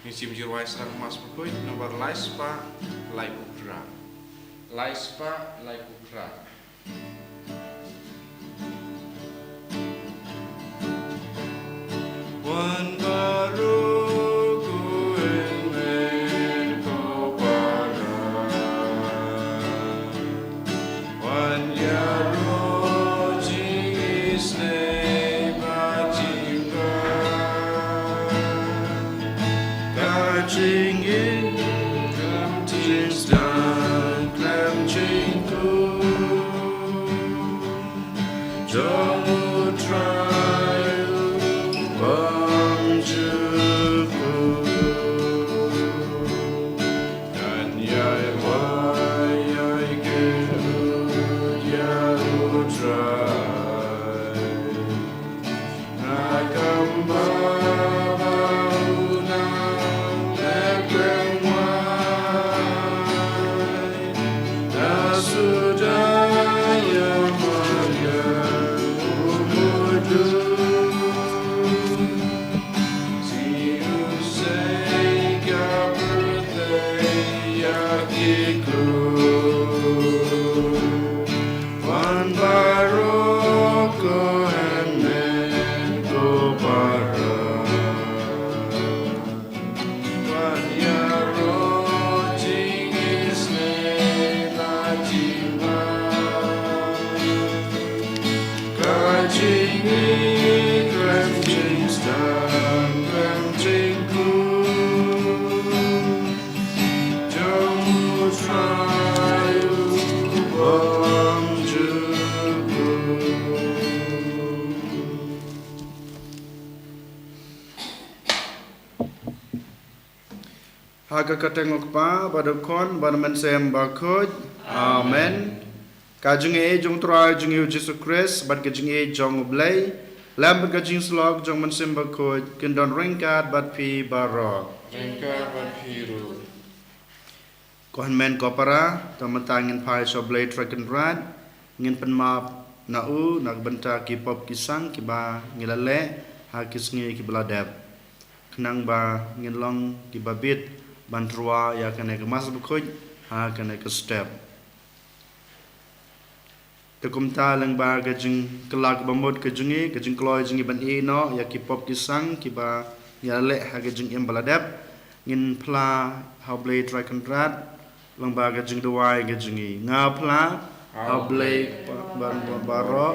Ngisi jirwai serang mas berkuit nomor laispa lai pukra. Laispa lai pukra. Wan baru ku ingin kau para. Wan ya roji isne bajingka. Kajing in kem tis dan kem cingku. Jamu trayu bangjuku. Dan yai wayai gedut ya utrai. Nakam babauna lekleng wai. Nasudaya Maria umudu. See you say your birthday yakiku. Wan baroko emen ko para. Wan yaro jingis ne najima. Kajingi klemjing stan klemjingku. Jamu trayu bangjuku. Haga katengok pa badakon banaman sem bakoj. Amen. Kajing e jong trai jong yu Jesus Christ bat kajing e jong blay. Lam kajing slog jong man sem bakoj kendon ringkat bat pi barok. Rengkar berhiru. Kohan men kopara tamatang ngin pai so blay tracken rat ngin penmap na u nak benta ki pop kisang ki ba ngilale ha kisngi ki bladep. Kenang ba ngin long ki babit bantrua ya kene ke mas bakoj ha kene ke step. Tekumta lang ba kajing kelak bamut kajingi kajing kloy jingi ban e no ya ki pop kisang ki ba ngilale ha kajing em bladep ngin pla ha blay tracken rat lang ba kajing duwai kajingi nga pla ha blay baro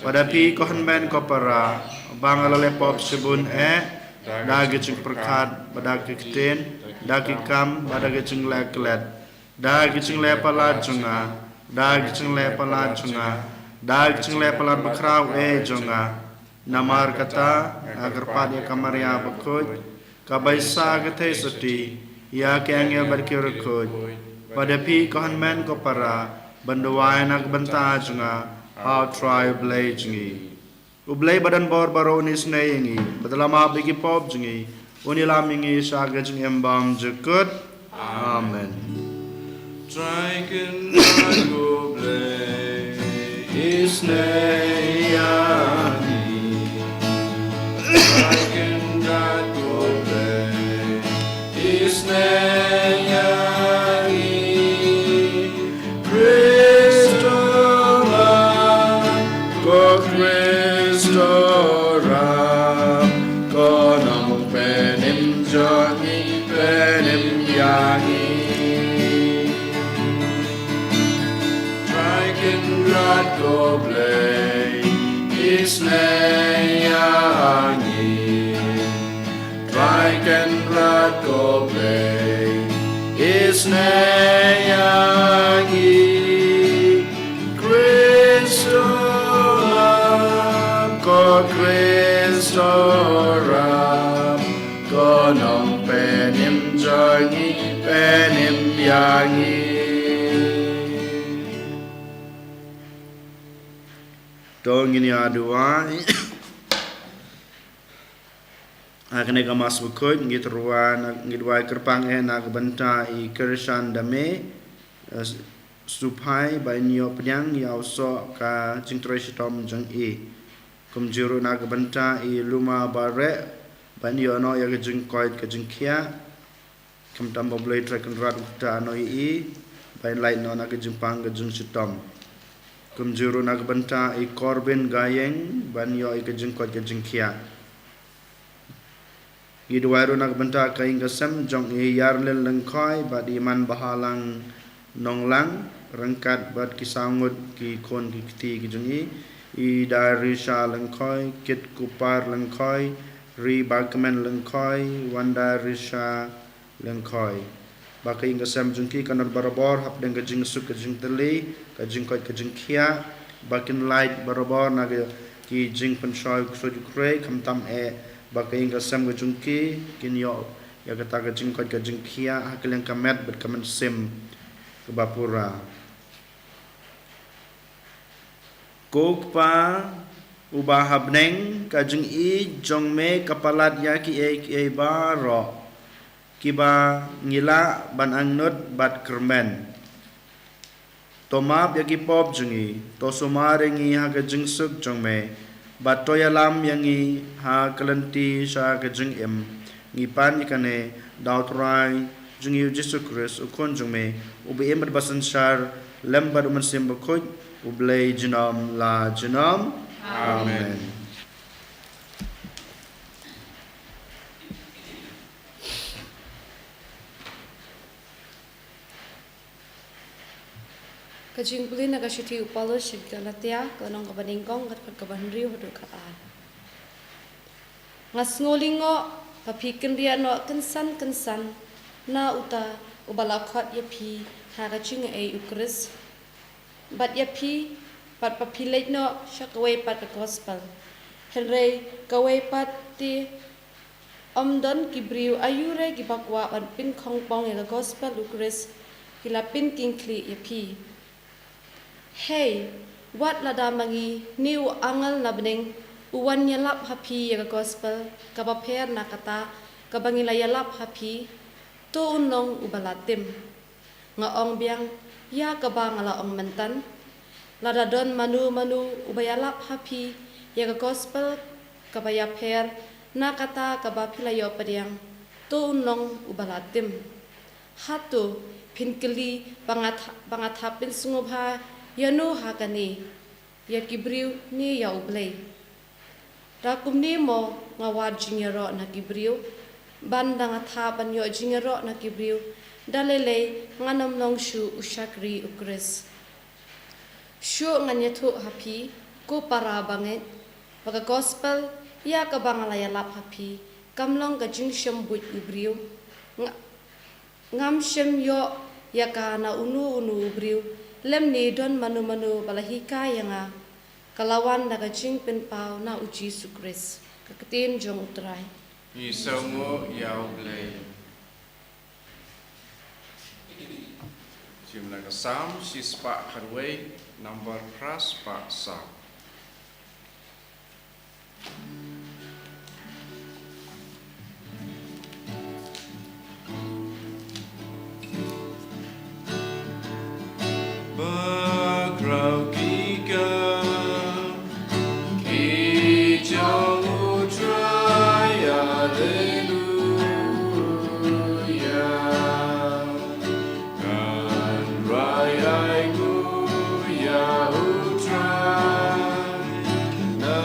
padapi kohan men kopara bang alale pop sebun da kajing perkat pada kikten da kikam pada kajing leklet da kajing lepala junga da kajing lepala junga da kajing lepala bakraw junga namar kata agar pada kamaria bakoj kabaisa kathe sati ya kengel berkirukoj padapi kohan men kopara banduai nak benta junga how try blay jungi ublay badan bor baro unis nayingi badalama bigi pop jungi unilamingi saga jung embam jekut amen. Striking go blay is nayani. Striking go blay is nayani. Cristo ko Cristo ko nam penim jani penim yangi. Striking go blay is nayani. Striking go blay is nayani. Cristo ko Cristo ko nam penim jani penim yangi. Tong ini adua akan eka mas bukut ngit ruan ngit wai kerpang nak benta I kersan dame supai by nyo penyang yau so ka jingtroi sitom jang I kum jiru nak benta I luma bare ban yo no ya kajing koit kajing kia kam tam boblei track and rat ta no I ban light no na kajing pang kajing sitom kum juru na banta I korbin gayeng ban yo I kajing koit kajing kia Gidwairu nak benta kaing kasem jong I yarlel lengkoi bat iman bahalang nonglang rengkat bat kisangut ki kon ki kti ki jungi I dari sha lengkoi kit kupar lengkoi ri bagmen lengkoi wanda risha lengkoi bakai kasem jungki kanar barabor hap deng kajing suk kajing teli kajing koi kajing kia bakin light barabor naga ki jing pensoi kusoj krei kam tam bakai kasem kajungki kin yo ya kata kajing koi kajing kia hakil yang kamet bet kamen sim ke bapura kokpa ubah habneng kajing I jong me kapalat ya ki baro kiba ngila ban angnut bat kermen tomap ya ki pop jungi to sumare ngi ha kajing suk jong me bat toyalam yang I ha kalenti sa kajing ngi pan ikane dautrai jungi Yesus Kristus ukon jong me ubi emat basan syar lembar uman simbakut ublay jinom la jinom amen Kajing puli na kasyuti upalo syid Galatia kanong kabaningkong kat kabanriw hadu kaan. Ngas ngolingo papikin ria no kensan na uta ubalakot yapi hakaching ukris. Bat yapi pat papilait no siya kaway pat gospel. Henry kaway pat ti omdon kibriw ayure gibakwa pan pin kongpong ya gospel ukris kilapin kingkli yapi. Hey, what lada mangi niu angal nabning uwan yalap happy ya gospel kabaper nakata kabangila yalap happy to unong ubalatim nga ong biang ya kabangala ong mentan lada don manu ubayalap happy ya gospel kabaya per nakata kabapila yo padiang to unong ubalatim hatu pinkeli bangat hapin sungubha yanu hakani ya kibriu ni ya ublay rakum ni mo ngawad jingero na kibriu bandang athapan yo jingero na kibriu dalele nganam long shu ushakri ukris shu nganyathu happy ko para banget baga gospel ya kabangala ya lap happy kamlong ka jingsham but ubriu ngam shem yo ya kana unu ubriu lem ni don manu balahika yanga kalawan daga jing penpau na uji sukris kaketin jong utrai Isango yaublay. Jumlah kesam sispa harway number pras pak sa. Utrai, na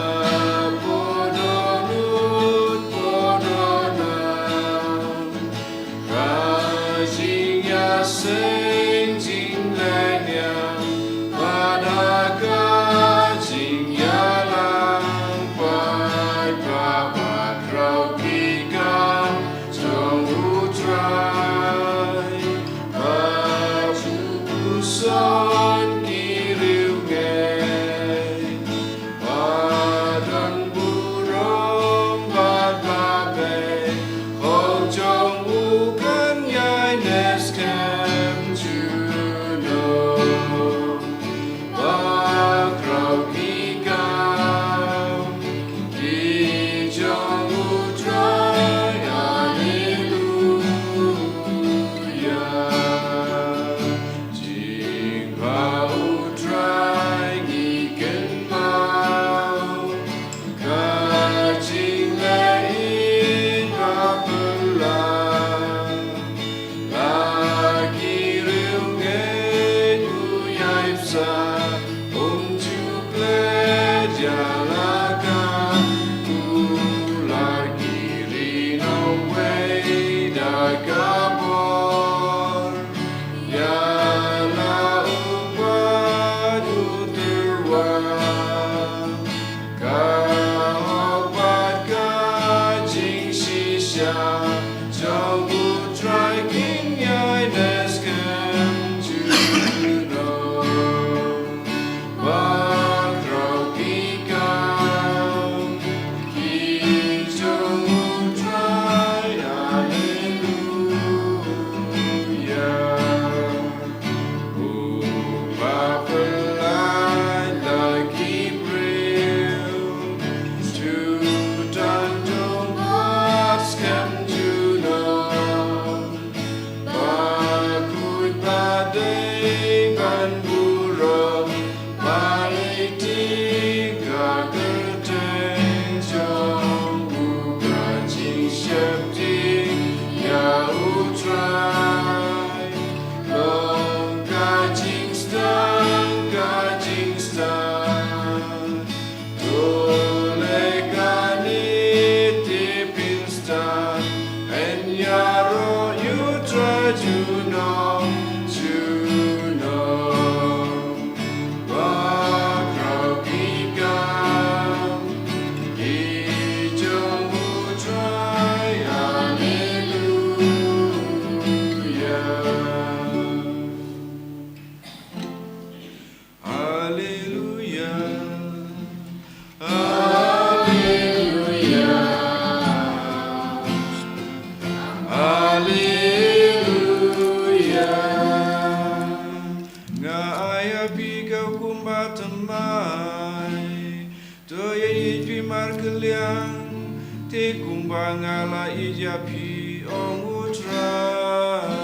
pagkabor, yala upad uterwa, kaopat kajing sisya, jauh putrai kinyai neskem juno, bakrau pikam, kijong utrai, haleluya. Upah pelai lagi bril, judan dompas kem juno, bakut badai ban buruk, balik tiga kerteng jong buka jing syepti ya utrai, long kajing stan, tolekani tipin stan, en yaro yutra juno, bakrau pikam, hijau utrai, haleluya. Haleluya. Haleluya. Haleluya. Ngaya pikau kumba temai, toya ijwi markeliang, te kumba ngala ijapi ongutrai.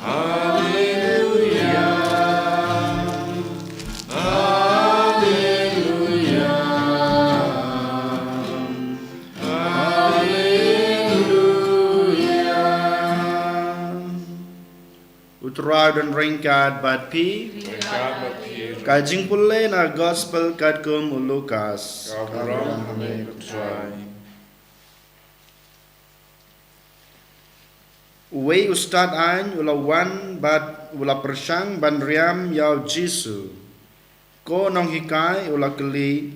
Haleluya. Haleluya. Haleluya. Utara dan ringkat bat pi, Berkat berpir, kajing pule na gospel kat kum Lukas. kau beram kami bertrai. Uwe ustad an ula wan bat ula persang ban riam yau Jisu. Ko nong hikai ula keli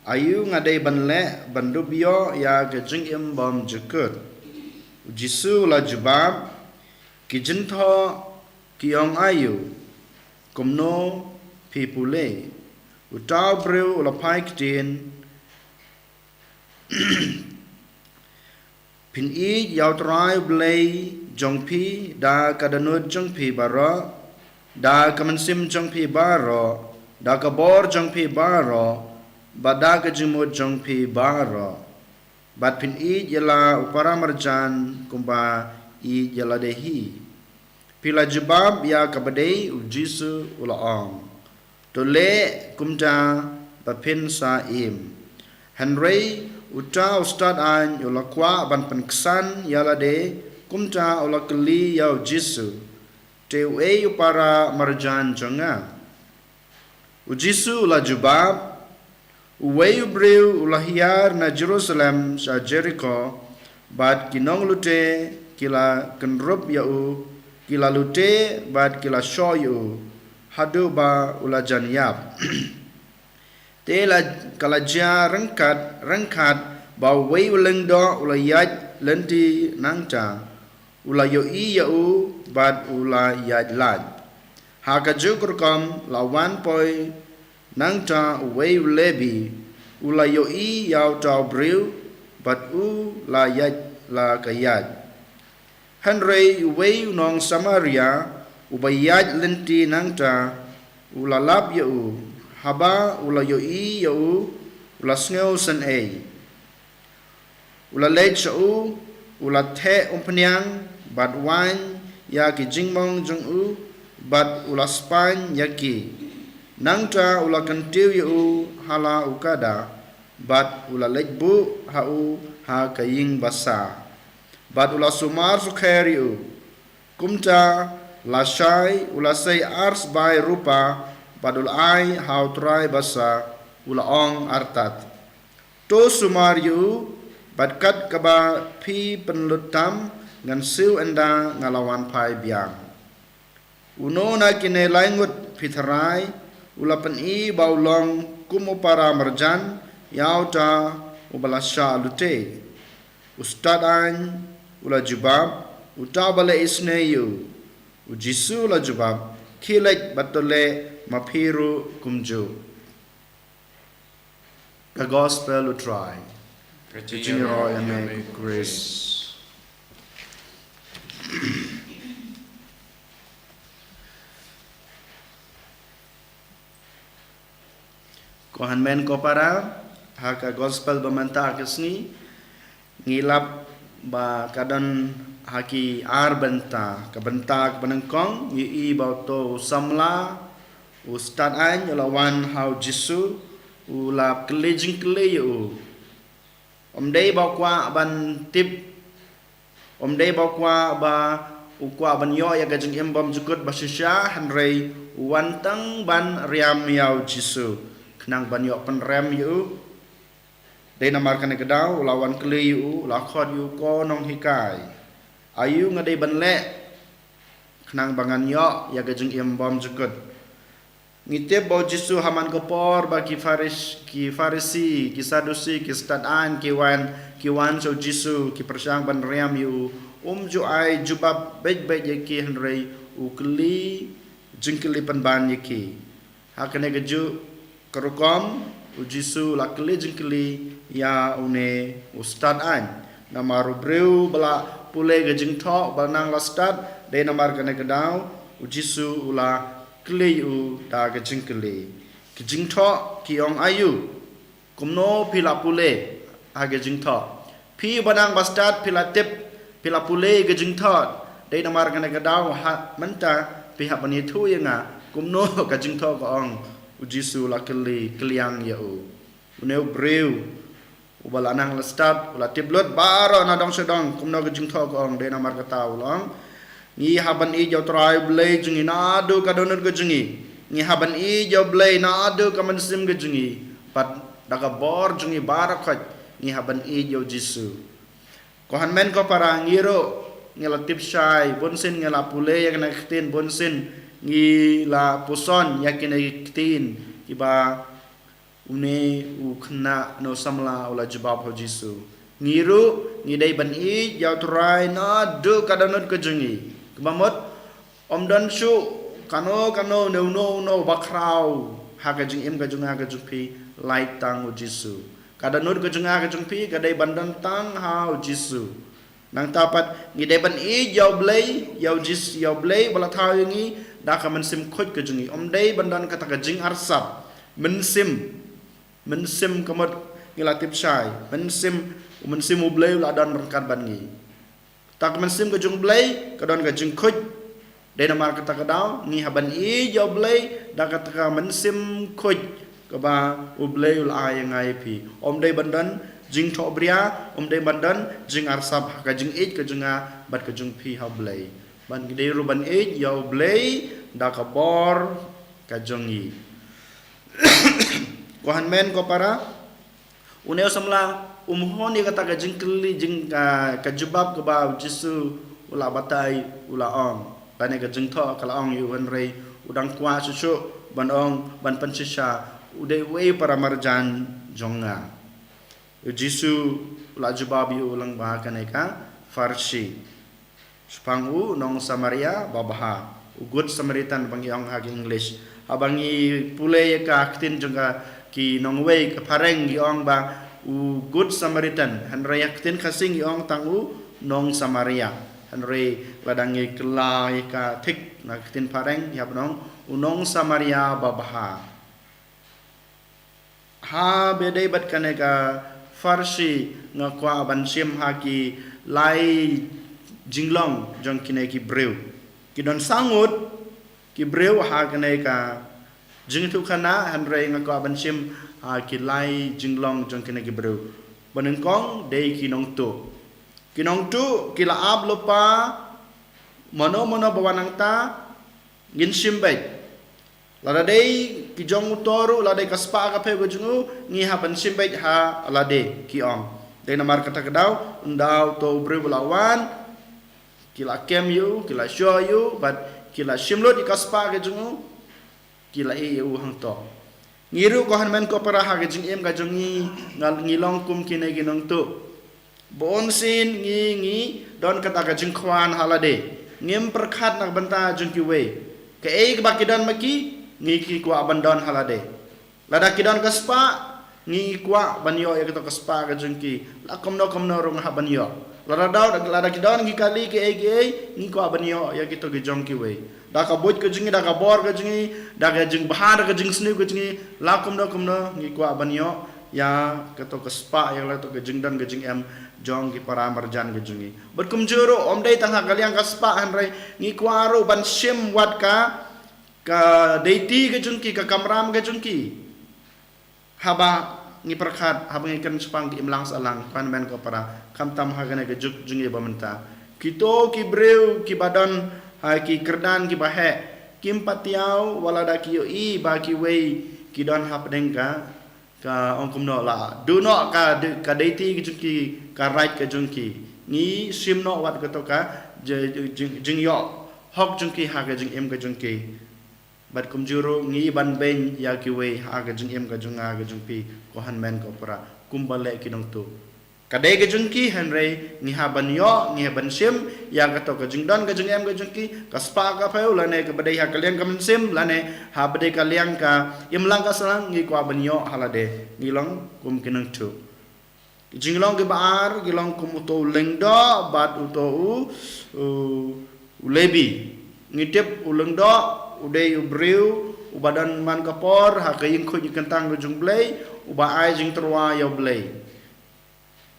ayu ngadai ban le ban dubyo ya kajing im bom jekut. Jisu ula jubab ki jentho ki ong ayu kumno pi pule. Utau breu ula pai ktin pin i yau trai blei jong pi da kadanud jong pi baro da kamansim jong pi baro da kabor jong pi baro bada kajimut jong pi baro bat pin i yala upara marjan kumpa i yala dehi pila jebab ya kabadei ujisu ula ong tole kumta bapin sa im Henry uta ustad an yala kwa ban penksan yala de kumta ula keli yau Jisu te ue upara marjan jonga ujisu ula jubab uwe ubreu ula hiar na Jerusalem sa Jericho bat kinong lute kila kenrup yau kila lute bat kila sho yau hadu ba ula janyap te la kalaja rengkat ba wei uleng do ula yat lenti nangta ula yo i yau bat ula yat lad ha ka jukur kom lawan poi nangta wei lebi ula yo i yau tau breu bat u la yat la kayat Henry wei nong Samaria ubayat lenti nangta ula lap yau haba ula yo i yau ula sneo san ei ula lej shau ula the umpanyang bat wan ya ki jingmong jong u bat ula span ya ki nangta ula kantiu yu hala ukada bat ula lej bu ha u ha kaying basa bat ula sumar sukher yu kumta la shai ula say ars bai rupa bat ula ai ha utrai basa ula ong artat to sumar yu Batkat kaba pi penlutam ngan siu enda ngalawan pai biang. Uno na kine laingut pitharai ulapan I baulong kumu para marjan yau ta ubalasha lute. Ustad an ula jubab uta bale isneyu ujisu ula jubab kilek batole mapiru kumju. The gospel will try. Kajiniro eme grace. Kohan men ko para haka gospel bamanta kesni ngilap ba kadan haki ar benta kabenta benengkong yi bauto samla ustad an lawan how jisu ulap kelejing keleyu omdei bakwa ban tip omdei bakwa ba ukwa ban yo ya gajeng embam jukut basisya hanrei wantang ban riam yau jisu kenang ban yo pen rem yu dei namar kan gedau lawan keleyu lakhot yu ko nong hikai ayu ngadei ban le kenang bangan yo ya gajeng embam jukut ngitip bau jisu haman kopor bagi farisi ki sadusi ki stadan ki wan so jisu ki persyang ban riam yu ju ai jubab baik yaki henrei ukli jengkeli ban yaki hakane geju kerukom jisu lakli jengkeli ya une ustad an namaru breu bala pule gejeng thok banang lastad de namar kane gedau jisu ula keleyu da gejeng kele gejeng thok ki ong ayu kumno pila pule ha gejeng thok pi banang bastad pila tip pila pule gejeng thok de namar kane gedau ha menta pihak bani thu yanga kumno gejeng thok ko ong jisu la kele kliang ya u uneu breu ubala nang lastad ula tiblot baro na dong sedong kumno gejeng thok ko ong de namar kata ulang ngi haban I jau trai blai jungi na adu kadonut gejungi ngi haban I jau blai na adu kaman sim gejungi pat daga bor jungi barakat ngi haban I jau jisu kohan men ko para ngiro ngela tip syai bonsin ngela pule yang na kitin bonsin ngi la puson yakin kitin iba une u khna no samla ula jabab ho jisu ngiru ngi dai ban I jau trai na adu kadonut gejungi kemamot om dan su kano no bakrau ha gajing im gajung ha gajung pi light tang jisu kada nur gajung ha gajung pi kadai bandan tang ha jisu nang tapat ngi deban I jau blai jau jis jau blai bala thau ngi da ka man sim khoj gajungi om dei bandan kata gajing arsap men sim kamot ngilatip syai men sim blai la dan berkat ban ngi tak mensim gajung blai kadon gajung khoj de namar kata kadau ni haban I jau blai da kata mensim khoj kaba ublai ul ai ngai pi om dei bandan jing tho bria om dei bandan jing arsap gajung I gajunga bat gajung pi ha blai ban gede ruban I jau blai da ka bor gajung I kohan men ko para uneu samla umhon ni kata ka jingkeli jing ka jubab ka ba jisu ula batai ula ong bane ka jingtho kala ong yu wan rei udang kwa susu ban ong ban pansisha ude we para marjan jonga jisu ula jubab yu ulang ba kaneka farsi spangu nong samaria babaha good samaritan bang yong ha english abangi pule ka aktin jonga ki nong we ka pareng gi ong ba u good samaritan hanrei yaktin khasing yong tangu nong samaria hanrei ladangi kelai ka thik na tin pareng yap nong unong samaria babaha ha bedai bat kaneka farsi ngakwa ban sim ha ki lai jinglong jong kine ki breu kidon sangut ki breu ha kaneka jingtu khana hanrei ngakwa ban sim ki lai jinglong jong kene ki bro banengkong dei kinong tu kila ab lopa mono bawanang ta ngin simbait lada dei ki jong utoru lada kaspa ka pe gojungu ngi ha ban simbait ha lade ki ong Dai namar kata kedau undau to breu belawan kila kem you kila show you but kila shimlot ikaspa ke jungu kila eu hang to ngiru ko hanmen ko para ha ke jing em ka jungi ngal ngilong kum kine ginong tu bon sin ngi don kata ka jing khwan halade ngim perkhat nak banta jung ki we ke e ba kidan maki ngi ki kwa bandon halade lada kidan kaspa ngi kwa banyo ya kita kaspa ka jung ki la komno rong ha banyo lada kidan ngi kali ke e ngi kwa banyo ya kita ge jong ki we da ka boj ke jing da ka bor ke jing da ka jing bahar ke jing snu ke jing la komno ngi kwa banyo ya kita kaspa ya la to ge jing dan ge jing em jong ki para marjan ke jungi but kum juro om dai tangha kaliang kaspa hanrai ngi kwaro ban sim wat ka deiti ke jungki ka kamram ke jungki haba ngi perkhat haba ngi kan sepang ki imlang salang pan men ko para kam tam ha gane ke juk jungi bamenta kito ki breu ki badan ha ki kerdan ki bahe kim patiau wala da ki yo i ba ki wei ki don hap dengka ka ongkum no la do no ka deiti ke jungki ka right ke jungki ni sim no wat ka to ka jing yo hok jungki ha ke jing em ke jungki bat kum juro ngi ban ben ya ki we ha ke jing em ka junga ke jungpi ko han men ko pra kum bale ki dong tu ka de ke jungki han re ni ha ban yo ni ban sim ya ka to ka jing don ke jing em ke jungki ka spa ka pheu la ne ka badai ha ka liang ka sim la ne ha badai ka liang ka im lang ka salang ngi ko ban yo halade ni long kum kinang tu jinglong ke baar gilong kum uto lengdo bat uto ulebi ngitip ulengdo udai ubreu ubadan man kapor ha kaying khu kentang jung blay uba ai jing terwa yo blay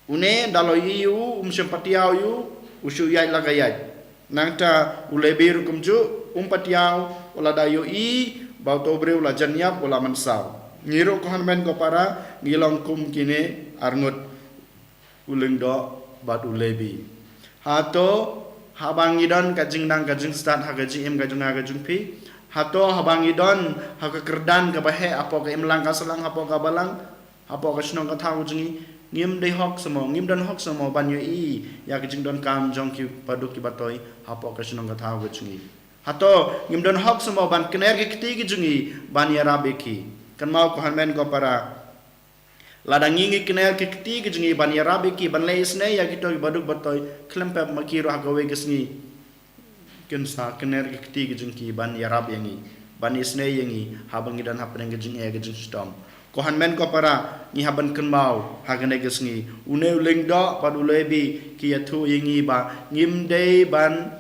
une dalo yu sympatiau yu usu yai lagayai nangta ulebi kum ju patiau wala dayo i bau to breu la janyap wala mansau ngiro ko hanmen ko para ngilong kum kine arngut ulengdo bat ulebi hato habangidon kajing dang kajing start ha kajing em kajing ha kajing pi hato habangidon ha ka kerdan ka bahe apo ka imlang ka selang apo ka balang apo ka snong ka thau jingi ngim dei hok samo ngim don hok samo banyo i ya kajing don kam jong ki paduk ki batoi apo ka snong ka thau ka jingi hato ngim don hok samo ban kner ki kiti ki jingi ban ya rabeki kan mau ko hanmen ko para ladang ngingi kenal ke keti ke jengi ban ya rabi ki ban lei sne ya kita baduk batoi klempep makiro hagawe gesni kensa kenal ke keti ke jengi ban ya rab yangi ban isne yangi habangi dan hapeng ke jengi ke jeng stom ko han men ko para ni haban kenmau hagane gesni une uling do pad ulebi ki yathu yangi ba ngim dei ban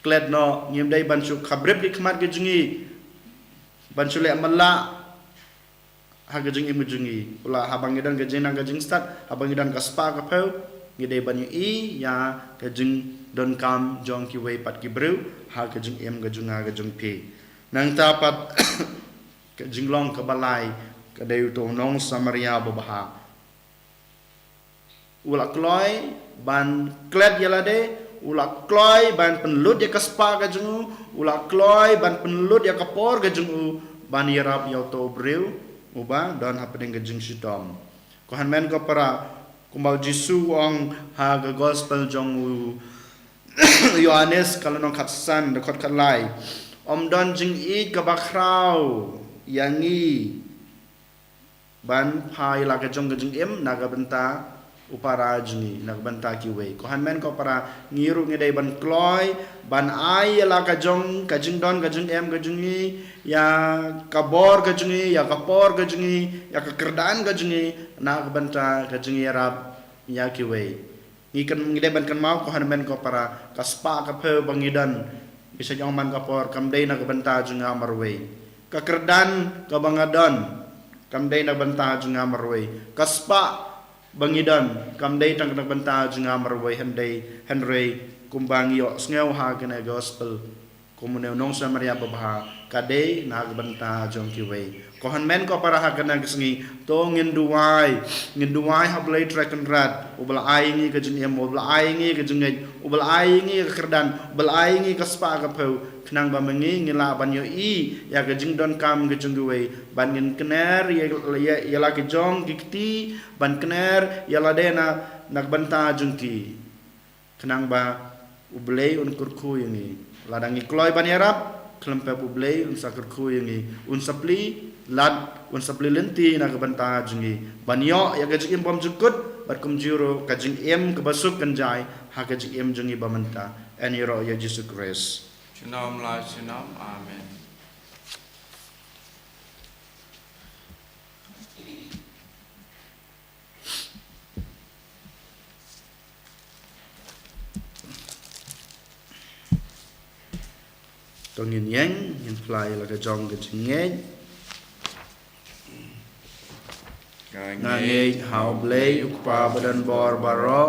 kledno ngim dei ban su khabrep di khmat ke jengi ban sule amalla haga jing imu jungi ula habangidan ga jenang ga jing start habangidan ga spa ka peu ngide banyu i ya ga jing don kam jong ki wei pat ki breu ha ga jing em ga junga ga jung pi nang ta pat ga jing long ka balai ka deu to nong samaria baha ula kloi ban kled yalade ula kloi ban penlut ya ka spa ga jung ula kloi ban penlut ya ka por ga jung ban yarab ya to breu uba don happening ke jing sitom ko han men ko para kumbau jisu ong ha ga gospel jong Yohanes kalano khatsan de khot khalai om don jing i ka bakrau yangi ban phai la ka jong ga jing em naga benta upara jingi naga benta ki we ko han men ko para ngiru ngidai ban kloi ban ai la ka jong ka jing don ka jing em ka jingi ya kabor ka jingi ya kapor ka jingi ya ka kerdan ka jingi naga benta ka jingi rab ya ki we ni kan ngidai ban kan mau ko han men ko para ka spa ka pe bangidan bisa jong man kapor kam dei naga benta jinga marwe ka kerdan ka bangadon kam dei naga benta jinga marwe ka spa bangidan kam dei tang nak benta jinga marwe handai henry kumbang yo sngew ha kena gospel Komuneu nong sa Maria babha kade nagbanta jong kiwe. Kohan men ko para hagana kesengi to nginduai hablay track and rat ubal aingi ke jeng ubal aingi ke jeng ubal aingi ke kerdan ubal aingi ke spa ke peu kenang ba mengi ngila banyo I ya ke jeng don kam ke jeng guwe ban ngin kener ya la ke jong kikti ban kener ya la dena nagbanta jeng ki kenang ba ublay un kurku ini ladangi kloy ban yarap kelempe ublay un sakurku ini un sapli lad un sapli lenti na kabanta jungi banyo ya gajing im bom jukut bat kum juro kajing im kabasuk kanjai ha kajing im jungi bamanta eniro ya Jesus Christ Shalom la shalom. Amen. tongin yang in fly la kajong kajing ngej ngangej hau blay ukpa badan bor baro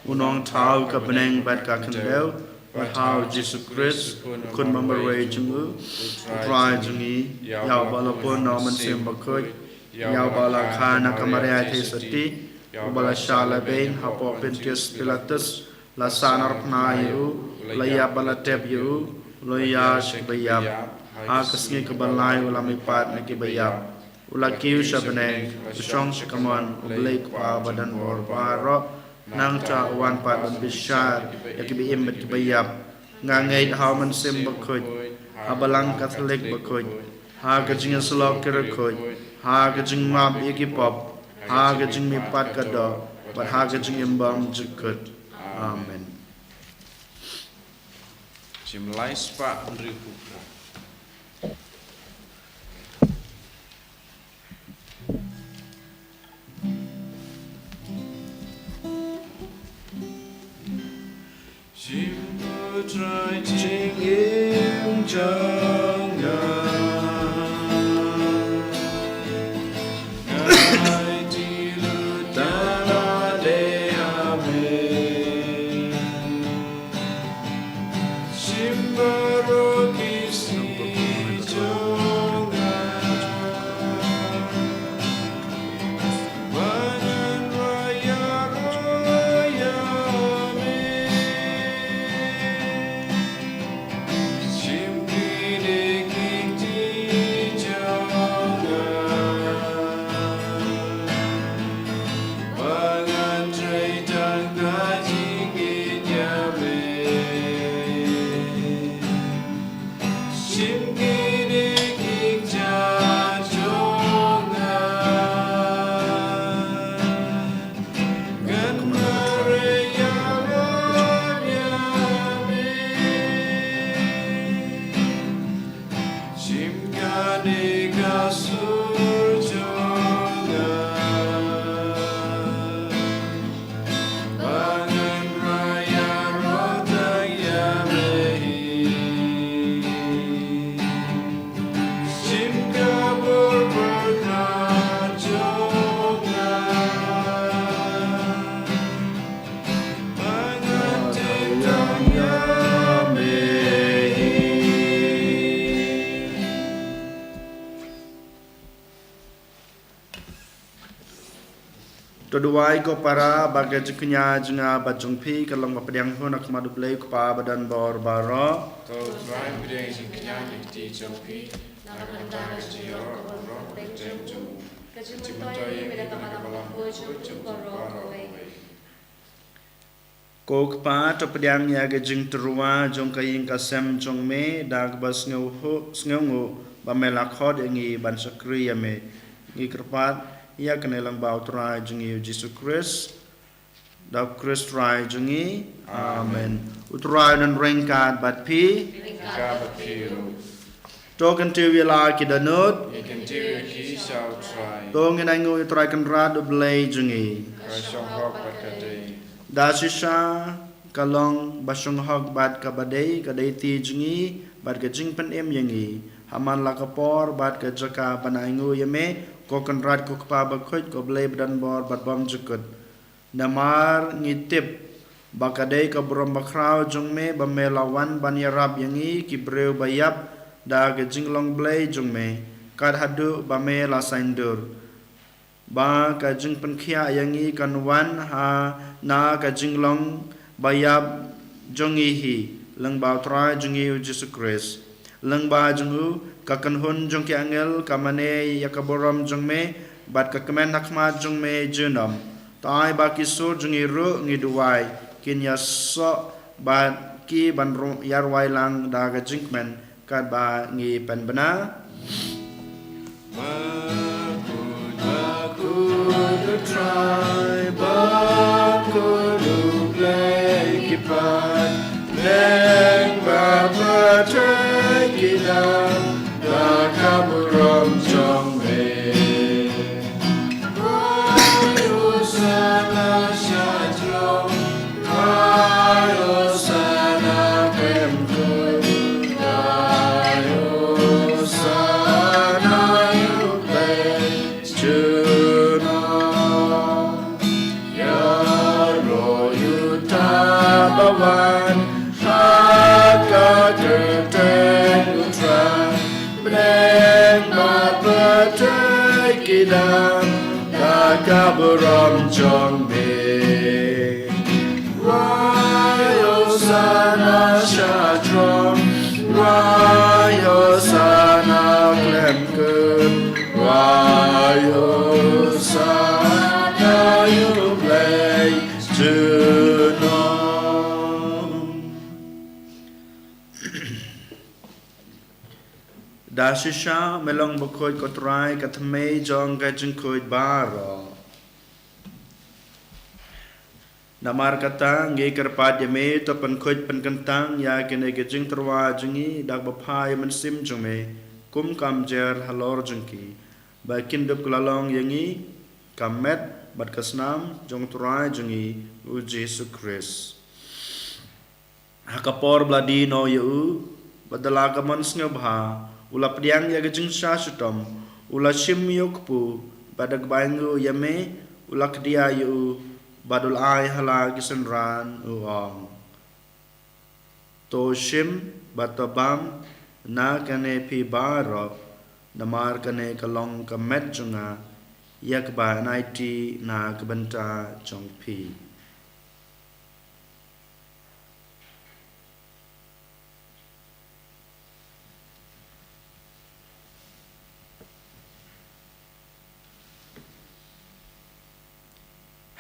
unong tau ka beneng bat ka kendeu bat hau Jesus Christ kun mamare jungu try jungi yau balapun noman sim bakoi yau bala khana kamaria the sati ubala shala ben hapo pentius pilatus la sanar pnayu laya bala teb yu loya bayab ha kasngi kabalai ulami pat na kibayab ulakiu shabane usong shikaman ublay kwa badan bor baro nang cha wan pat ban bishar yakibi imbet kibayab ngangay hauman sim bakoy abalang Catholic bakoy ha kajing slok kirakoy ha kajing mab yakipop ha kajing mi pat kado but ha kajing imbang jukut amen Jimlai spa ribu. Jimbo try jing im janga. Ngai dilu dana de amen. Jimbo kisi janga. Banan raya raya me. Jimpine kiti janga. Banan tray janga jingin yame. Jimpine kikja jonga. Ganare yalam yame. Jimgane kasur jonga. Bangan raya rotang yamehi. Jimga berberkat jonga. Bangan tentang yamehi. Toduai ko para bagai jekunya jenga bajung pi kalau mapediang ho nak madu blay ko pa badan bor baro Kau try bidang jingknya di jopi. Nakanta jior ro tenju. Cimentoy beda kamalang bojo koro. ko pa to pediang ya ga jing terua jong kaing kasem jong me dag bas ngeu ho sngeungu ba melakhod ngi ban sakri ya me ngi kerpat ya kenelang bau trai jungi Jesus Christ da Christ trai jungi amen utrai dan rengkat bat pi Kabakiru. token tu wila ki danut You can do a key shall try. to ngi ngu trai kan rad blay jungi Kashong hok bakade. da shisha kalong basong hog bat kabadai kadai ti jungi bat ka jing pen em yangi haman la kapor bat ka jaka panaingu yame ko kan rad ko pa ba khoj ko blay badan bor bat bom jukut namar ngitip bakadei ka brom bakrau jong me ba me lawan ban yarab yangi ki breu bayap da ga jinglong blai jong me kad hadu ba me la saindur ba ka jing penkhia yangi kan wan ha na ka jinglong bayap jongi hi lang ba tra jongi Jesus Christ lang ba jongu ka kan hun jong ki angel ka mane yakaboram jong me bat ka kemen nakmat jong me junam tai ba ki sur jongi ru ngi duwai kin ya so ba ki ban yar wai lang da ga jinkmen kad ba ngi pen bana try ba kudu play kipat leng ba ba try kidam da kaburam jong me ayo sana shajong ayo sana pemkun ayo sana you play bawan haka terteng utra bleng mapetai kidam daka beram jong be rayo sana shatrom rayo sana klemkun rayo sana yublay juno Dashisha melong bokoi kotrai katme jong gajeng koi baro. Namar kata nge kerpat yame to pen koi pen kentang ya kene gajeng terwa jengi dak bapai mensim jome kum kamjer halor jengki. Bakin dop kulalong yangi kamet bat kasnam jong turai jengi u Jesu Christ. Hakapor bladi no yu badala kamon sngebha ula pediang ya gajeng syasutom ula shim yokpu badag baingu yame ula kedia yu badul ai hala gisenran uong to shim batabam na kane pi baro namar kane kalong kamet junga yak ba naiti na kebenta jong pi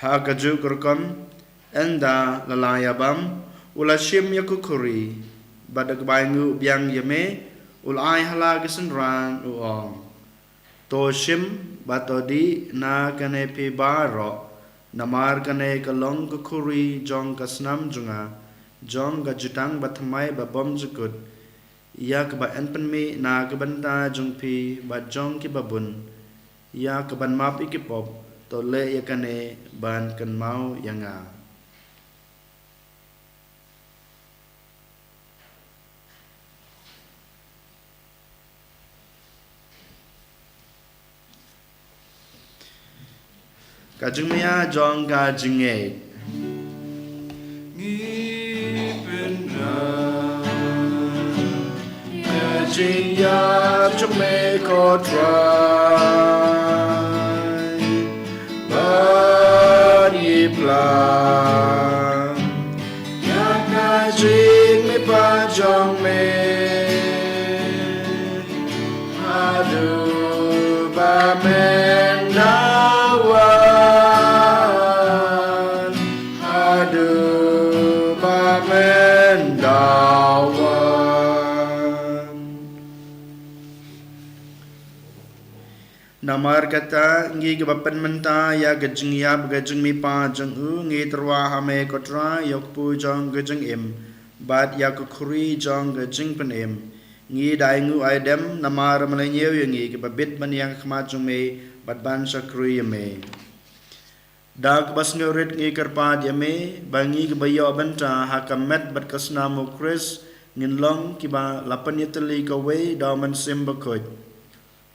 Hakaju kurkam enda lalayabam ula shim yakukuri badag baingu biang yame ulai hala gisenran uong to shim batodi na kane pi baro namar kane kalong kukuri jong kasnam junga jong gajutang batmai babom jukut yak ba enpenmi na kebenta jong pi ba jong ki babun ya keban map ikipop to le yakane ban kan mau yanga kajeng mia jong kajeng e ngipena kajeng ya chome ko try plan yak kajing me pa jong me adu ba men dawan adu ba men dawan namar kata ngi gapan menta ya gajeng ya gajeng mi pa jeng u ngi terwa hame kotra yok pu jong gajeng im bat ya kukuri jong gajeng pen im ngi dai ngu aidem namar malenyew yangi gabit man yang khma jong me bat ban sakri me dag bas ngurit ngi kerpa yame bangi gabayo benta hakamet bat kasnamo Chris nginlong kiba lapan yeteli kawe daman simbakot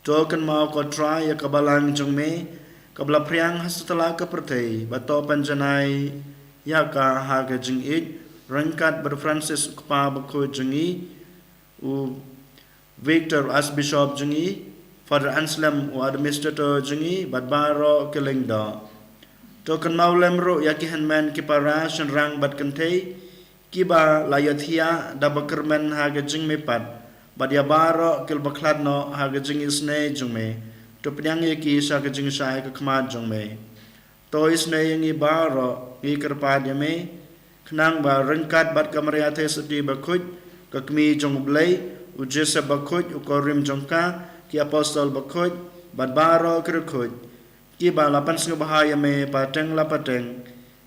Token mau kotra ya kabalang jong me kabla priang setelah kepertai bato panjanai ya ka ha ga jing it rangkat ber Francis kpa bako jingi u Victor as bishop jingi Father Anselm u administrator jingi bat baro kelengda token maulem ro yaki hanman ki para shenrang bat kentei kiba layathia da bakermen ha ga jing me pat bat ya baro kil baklad no ha ga jing isne jungme to pnyang yaki sa ga jing sai ka khma jungme to isne yangi baro ngi kerpad yame khnang ba rangkat bat kamria the sudi bakuj kakmi jong blai u jesa bakuj u korim jongka ki apostol bakuj bat baro kerkuj ki ba lapan sing bahaya me pateng lapateng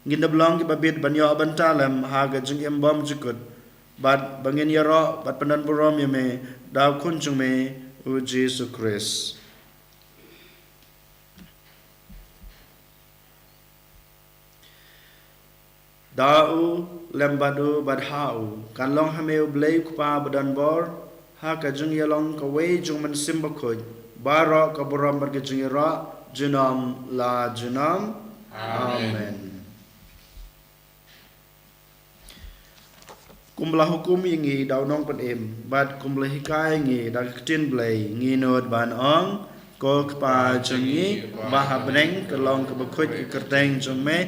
ngin blong ki babit banyo bantalem haga jing embom jikut bat bangin yaro bat pandan burom yame daw kunjung me u Jesus Christ dau lembadu badhau kan long hameu blei kupa badan bor ha ka jung yalong ka we jung man simbakoj baro ka boram bar ka jung ra junam la junam amen kumla hukum yingi dau nong pan em bat kumla hikai ngi da tin blei ngi nod ban ong ko kpa jungi bahabreng ka long ka bakoj ka kerteng jung me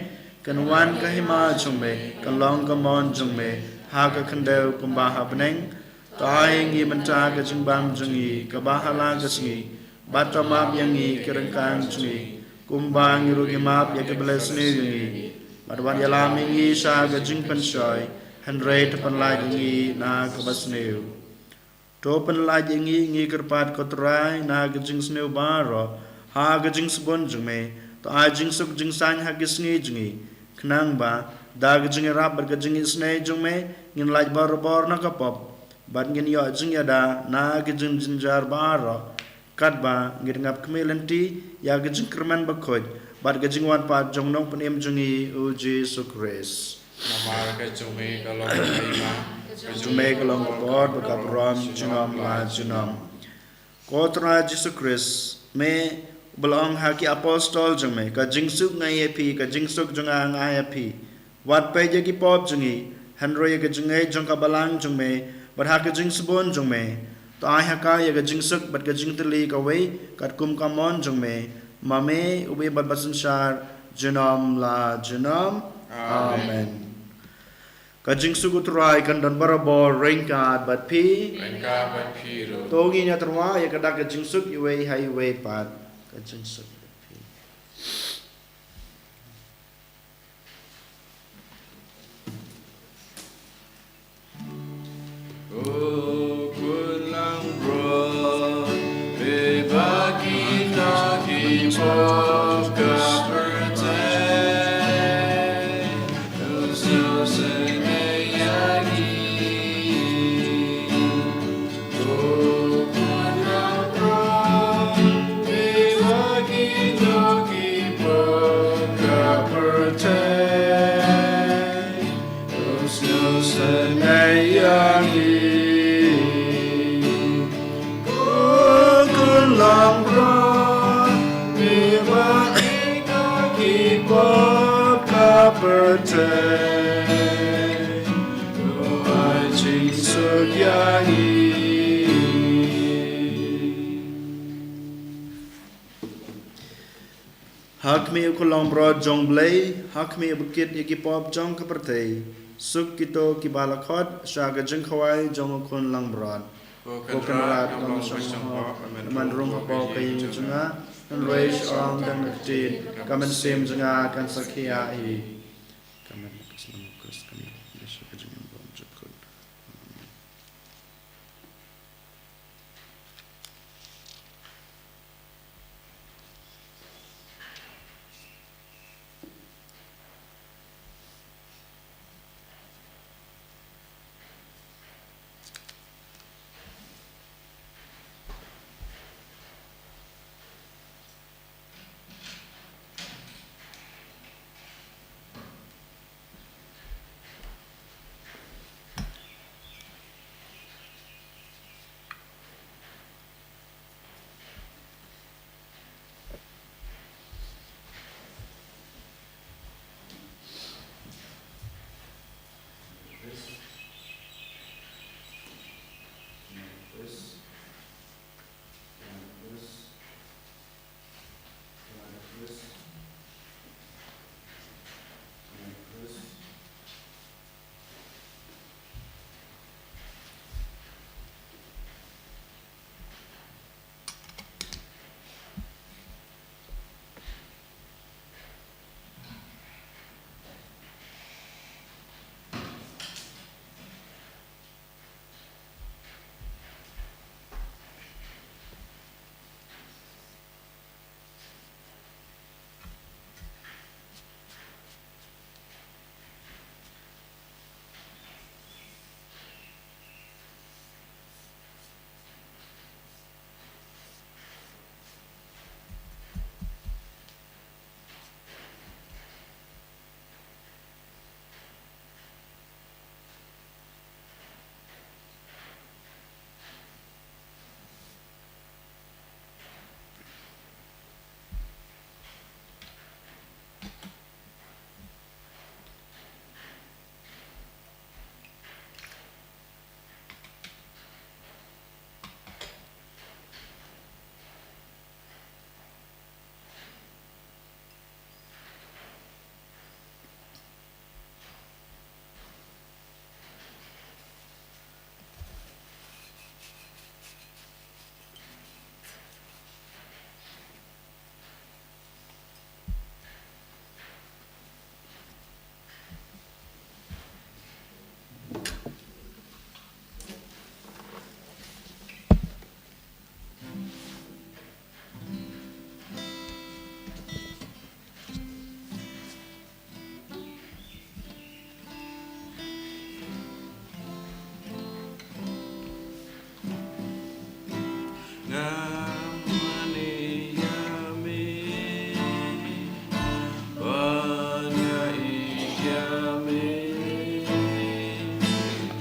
kan wan ka hima jungme kan long ka mon jungme ha ka khandeu kumba ha bneng tai ngi manta ka jingbam jungi ka bahala ka singi batama yangi kirangkang jungi kumba ngi rugi map ya ka blesne jungi madwan yalam ngi sa ka jingpan shoy hanre tapan la ngi na ka basneu to pan la ngi kerpat kotrai na ka jingsneu baro ha ka jingsbon jungme to a jingsuk jingsan ha gisngi jungi knang ba dag jing rap ber jing isne jung me ngin laj bar bor na kapop bat ngin yo jing ya da na ge jing jinjar bar kat ba ngir ngap kmelenti ya ge jing kerman ba khoj bat ge jing wan pa jong nong pen em jungi u Jesus Christ namar ka jumi ka long ma jume ka long bor ba ka rom jingam la junam kotra Jesus Christ me belong haki apostol jengme ka jingsuk ngai epi ka jingsuk jonga ngai epi wat pe je ki pop jengi hanro ye ka jengai jong ka balang jengme bat ha ka jingsbon jengme to ai ha ka ye ka jingsuk bat ka jingtli ka wei kat kum ka mon jengme mame ube bat basan shar junam la junam amen ka jingsuk utrai kan dan barabor rengkat bat pi rengka bat piro togi nya terwa ye ka dak ka jingsuk iwe hai we pat Kajang sepi. Oh, kulang bro, bebagi kaki boka percaya, usul senayagi. Oh, kulang bro, bebagi kaki boka percaya, usul senayagi. Long run, we want to keep up kaperte. Oh, I Jesus yangi. Hak me ukulong broad jong blay, hak me bukit ikipop jong kaperte. Suk kito kibalakot, shaga jeng kawai jong ukun lang broad. Bukan rat dalam semua menrum apa kayu jenga dan raise orang dan kecil kamen sim jenga kan sakia i kamen kesenang kus kami Yesus kejengan bom jekut.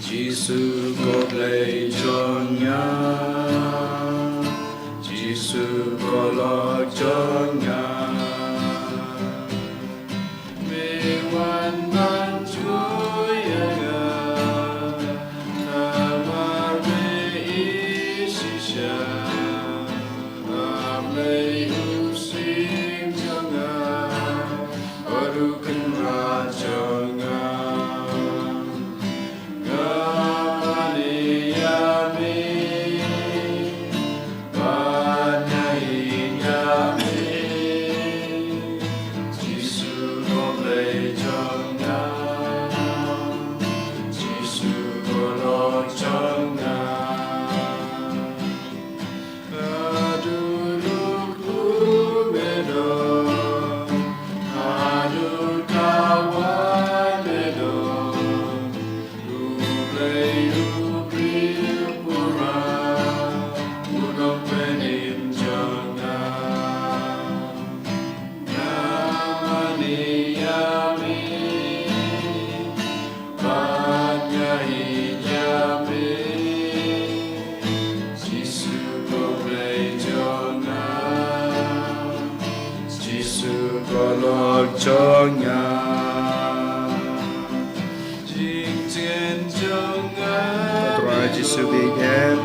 Giêsu có lạy cho nhà, Giêsu có lo cho nhà. Mê hoàn ban Chúa Ngài, Amar me isisha, Amlay usim cho Ngài, Barukan ra cho Ngài. Cho Ngài chính trên cho Ngài Try Giêsu bị ghét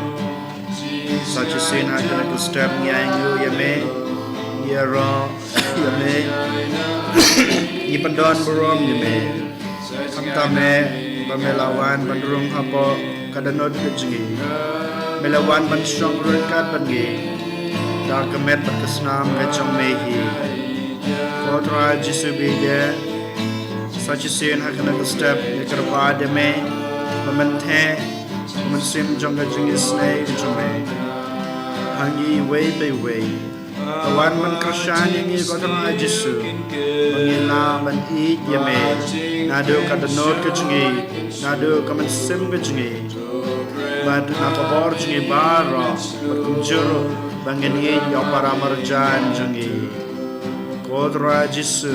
sa chỉ xin hai cái cái step nhai như yame yaro yame ipandon borom yame hamtame bamelawan bandrung hapo kadanod kejingi melawan ban strong rekat bangi darkemet berkesnam kecong mehi Kotra Giêsu bị ghét sa chỉ xin hai cái step như cái ba yame mình the mình sim trong cái chuyện này trong này hangi way by way kawan man Krishan yang có thằng Giêsu mengila man i yame nado kadanot ke jungi nado kaman sim ke jungi bad nakabor jungi bara berkunjur bangin i ya para marjan jungi kodra Giêsu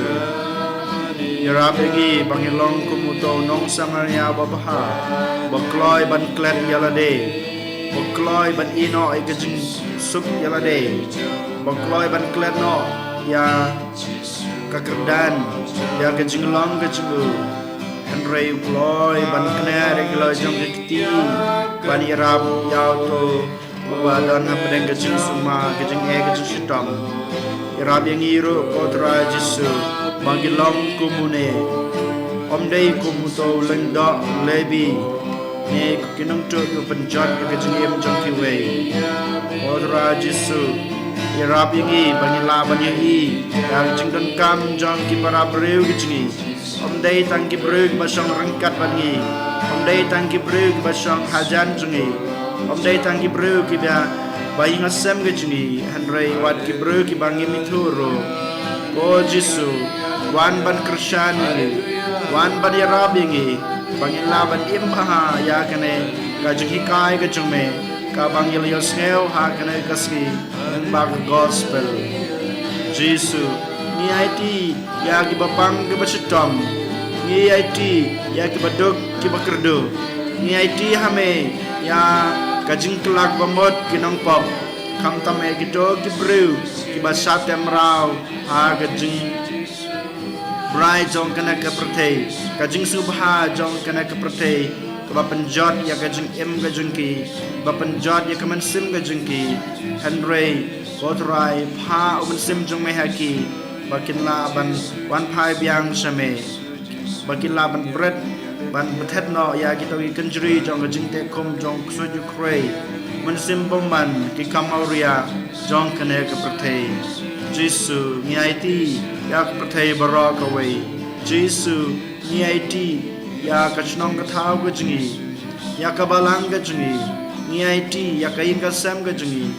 Yarapegi pangilong kumuto nong sangarya babaha bakloi ban klet yalade bakloi ban ino ay kajing sup yalade bakloi ban klet no ya kakerdan ya kajing long kajingu Henry Gloy ban kner gloy jong dikti ban irab yau to wadon apdeng gajing suma gajing gajing sitam irab yang iru kotra Jesu bangilong kumune omdei kumuto lengda lebi ne kinong tu penjat gajing jong kiwe kotra Jesu irab yang i bangila ban yang i gajing don kam jong ki para breu gajing Omdei tangki brug basang rangkat bangi Omdei tangki brug basang hajan jungi Omdei tangki brug kibya bayi ngasem ke jungi Henry wat ki brug ki bangi mituro O Jesu wan ban kershan ngi wan ban yarab ngi bangi laban imbaha ya kene ka juki kai ke jume ka bangi lios ngeu ha kene kaski nang bag gospel Jesu ni IT ya ki bapang ki basitom ni IT ya ki badok ki bakerdo ni IT hame ya kajing kelak bamot ki nong pop kam tame ki do ki brew ki basatem raw ha kajing brai jong kana ka prate kajing subha jong kana ka prate ka bapenjot ya kajing kajing ki bapenjot ya kaman sim kajing ki Henry Kotrai pha sim jong me haki bakin laban wan phai biang same bakin laban bread ban bethet no ya kita ikan jeri jong jing te kom jong suju krei man sim bomban ki kamauria jong kane ke prate Jesu ni IT ya ke prate barok away Jesu ni IT ya ka chnong ka thau ke jingi ya ka balang ke jingi ni IT ya ka inga sam ke jingi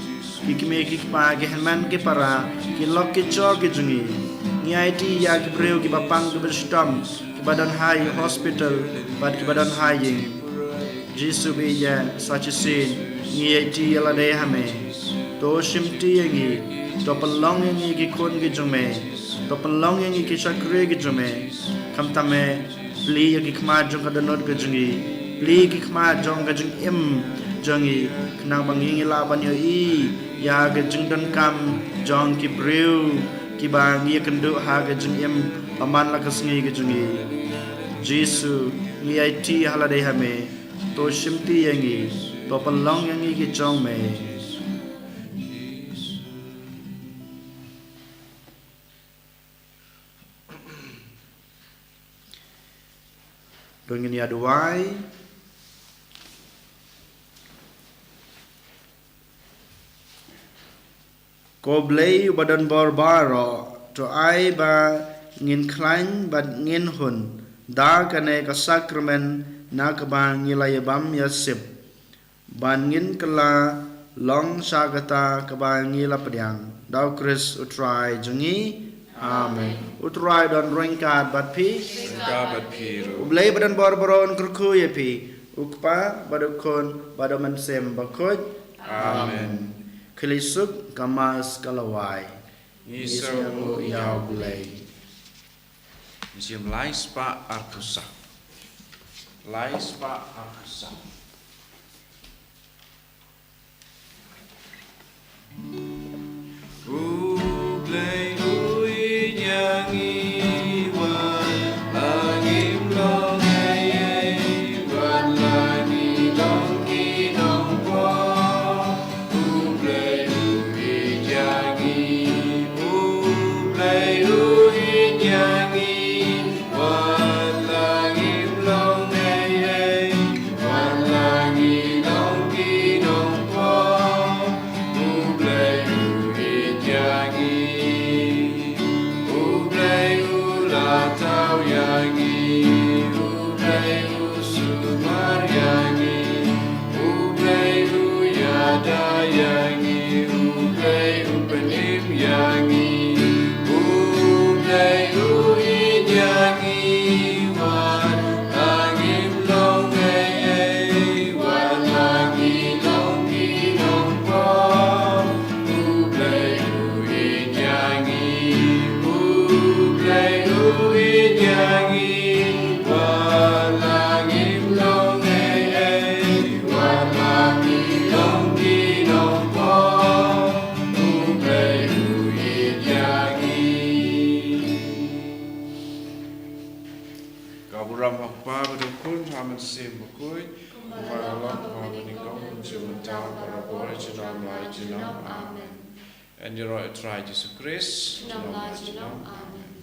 kikme kikpa ke henman ke para ki lok ke cho ke jungi ni IT ya ke breu ki bapang ke berstam ki badan hai hospital bad ki badan hai Jesu be ya such a sin ni IT ala de hame to shimti yangi to palong yangi ki kon ke jume to palong yangi ki shakre ke jume kam tame li ya ki khma jong ka danot ke jungi li ki khma jong ka jung im jongi kenang bangingi laban yo i ya ga jingdan kam jong ki breu ki bangi kendu ha ga jing em paman la kasngi ga jungi Jesu ni IT halade hame to shimti yangi to palong yangi ki jong me dongin ya duai ko blei badan barbaro to ai ba ngin klain bad ngin hun da kane ka sakramen na ka ba ngilay bam yasip ban ngin kala long sagata ka ba ngila padiang daw Chris utrai jungi amen utrai don ringkat bad pi Gabat piru. blei badan barbaro on kurku ye pi ukpa badukon badaman sem bakoj Amen. Kilisuk kamas kalawai Isamu yau bulai Isiam lais pa arkusa. Lais pa arkusa. Ublay ui nyangi wan langim long ay wan lagi long kinong kwa. Ublay ui nyangi wan langim long ay wan sim bukui kumalalak mamaningong jumuntaw parabore jinam lai jinam amen. And you try Jesus Christ. Jinam la jinam amen.